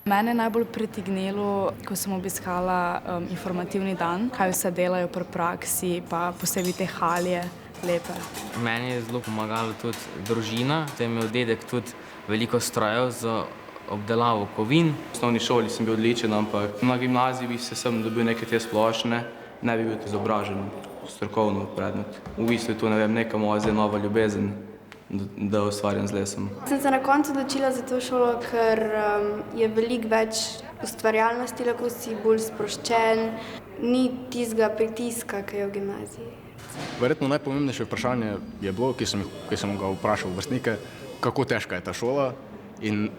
Mene je najbolj pritegnilo, ko sem obiskala informativni dan, kaj vse delajo pri praksi, pa posebej te halje lepe. Meni je zelo pomagala tudi družina, da je imel dedek tudi veliko strojev za obdelavo kovin. V osnovni šoli sem bil odličen, ampak na gimnaziji bi se sem dobil neke te splošne, ne bi bil izobražen strokovno predmet. V bistvu je to, neka moja zdaj nova ljubezen, da ustvarjam z lesom. Sem se na koncu odločila za to šolo, ker je veliko več ustvarjalnosti, lahko si bolj sproščen, ni tistega pritiska, ki je v gimnaziji. Verjetno najpomembnejše vprašanje je bilo, ki sem ga vprašal vrstnike, kako težka je ta šola in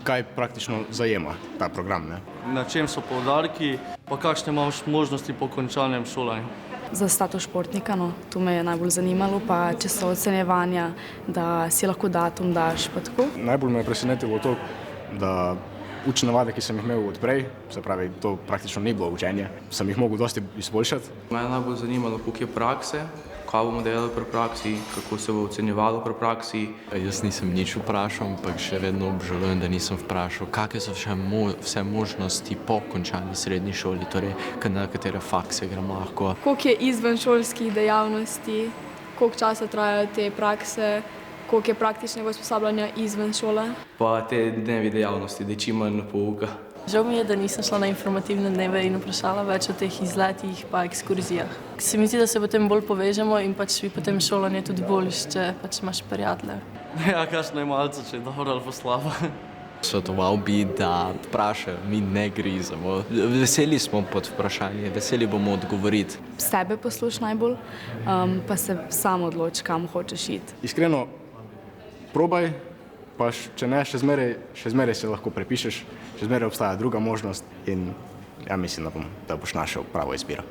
kaj praktično zajema ta program. Na čem so poudarki, pa kakšne imaš možnosti po končanem šolanju. Za status športnika, to me je najbolj zanimalo, pa če so ocenjevanja, da si lahko datum daš, pa tako. Najbolj me je presenetilo to, da učne navade, ki sem jih imel odprej, se pravi, to praktično ni bilo učenje, sem jih mogel dosti izboljšati. Mene najbolj zanimalo, koliko je prakse, kaj bomo delali pri praksi, kako se bo ocenjevalo pri praksi. Jaz nisem nič vprašal, ampak še vedno obžalujem, da nisem vprašal, kakšne so še vse možnosti po končani srednji šoli, torej na katere fakse gremo lahko. Koliko je izvenšolskih dejavnosti, koliko časa trajajo te prakse, koliko je praktičnega usposabljanja izven šole. Pa te dnevi dejavnosti, da je čim manj pouka. Žal mi je, da nisem šla na informativne dneve in vprašala več o teh izletih pa ekskurzijah. Se mi zdi, da se potem bolj povežemo in pač bi potem šolanje tudi boljš, če pač imaš prijatelje. Ja, kakšno je malce, če je dobro ali pa slabo. Svetoval bi, da vprašajo, mi ne grizemo. Veseli smo pod vprašanje, veseli bomo odgovoriti. Sebe posluš najbolj, pa se sam odloči, kam hočeš iti. Iskreno, probaj. Pa če ne, še zmeraj se lahko prepišeš, še zmeraj obstaja druga možnost in ja mislim, da boš našel pravo izbiro.